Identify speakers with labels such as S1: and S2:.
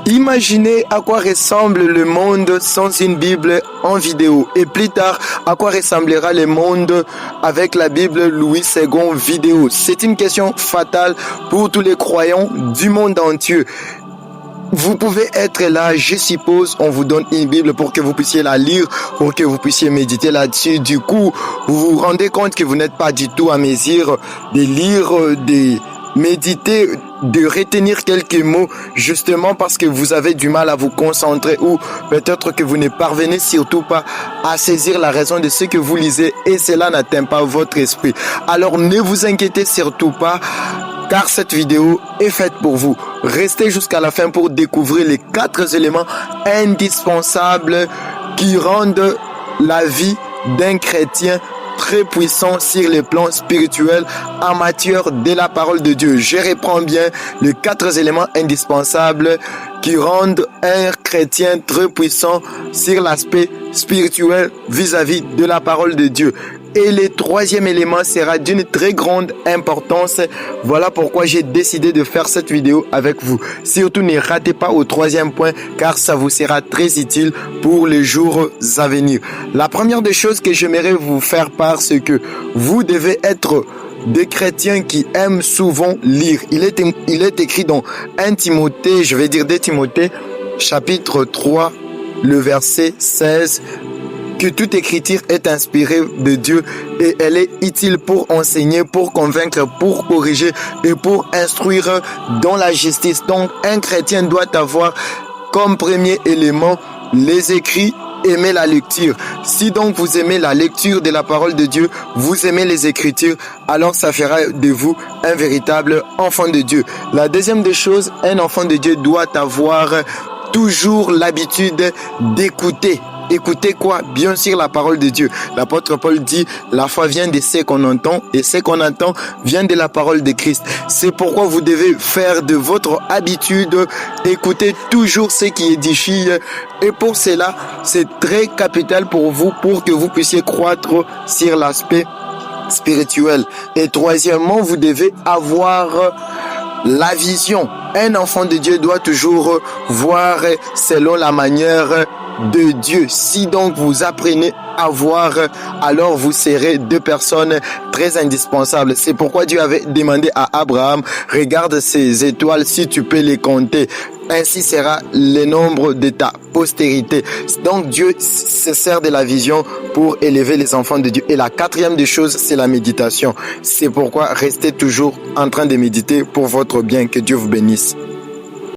S1: Imaginez à quoi ressemble le monde sans une Bible en vidéo et plus tard à quoi ressemblera le monde avec la Bible Louis II vidéo. C'est une question fatale pour tous les croyants du monde entier. Vous pouvez être là, je suppose, on vous donne une Bible pour que vous puissiez la lire, pour que vous puissiez méditer là-dessus. Du coup, vous vous rendez compte que vous n'êtes pas du tout à mesure de lire, de méditer, de retenir quelques mots, justement parce que vous avez du mal à vous concentrer ou peut-être que vous ne parvenez surtout pas à saisir la raison de ce que vous lisez et cela n'atteint pas votre esprit. Alors ne vous inquiétez surtout pas, car cette vidéo est faite pour vous. Restez jusqu'à la fin pour découvrir les 4 éléments indispensables qui rendent la vie d'un chrétien très puissant sur le plan spirituel en matière de la parole de Dieu. Je reprends bien les 4 éléments indispensables qui rendent un chrétien très puissant sur l'aspect spirituel vis-à-vis de la parole de Dieu. Et le 3e élément sera d'une très grande importance. Voilà pourquoi j'ai décidé de faire cette vidéo avec vous. Surtout ne ratez pas au 3e point car ça vous sera très utile pour les jours à venir. La première des choses que j'aimerais vous faire part, c'est que vous devez être des chrétiens qui aiment souvent lire. Il est écrit dans 1 Timothée, je vais dire 2 Timothée, chapitre 3, le verset 16, que toute écriture est inspirée de Dieu et elle est utile pour enseigner, pour convaincre, pour corriger et pour instruire dans la justice. Donc, un chrétien doit avoir comme premier élément les écrits, aimer la lecture. Si donc vous aimez la lecture de la parole de Dieu, vous aimez les Écritures, alors ça fera de vous un véritable enfant de Dieu. La deuxième des choses, un enfant de Dieu doit avoir toujours l'habitude d'écouter. Écoutez quoi? Bien sûr la parole de Dieu. L'apôtre Paul dit, la foi vient de ce qu'on entend et ce qu'on entend vient de la parole de Christ. C'est pourquoi vous devez faire de votre habitude, écouter toujours ce qui édifie. Et pour cela, c'est très capital pour vous, pour que vous puissiez croître sur l'aspect spirituel. Et troisièmement, vous devez avoir la vision. Un enfant de Dieu doit toujours voir selon la manière de Dieu. Si donc vous apprenez à voir, alors vous serez 2 personnes très indispensables. C'est pourquoi Dieu avait demandé à Abraham, regarde ces étoiles si tu peux les compter. Ainsi sera le nombre de ta postérité. Donc Dieu se sert de la vision pour élever les enfants de Dieu. Et la 4e des choses, c'est la méditation. C'est pourquoi restez toujours en train de méditer pour votre bien. Que Dieu vous bénisse.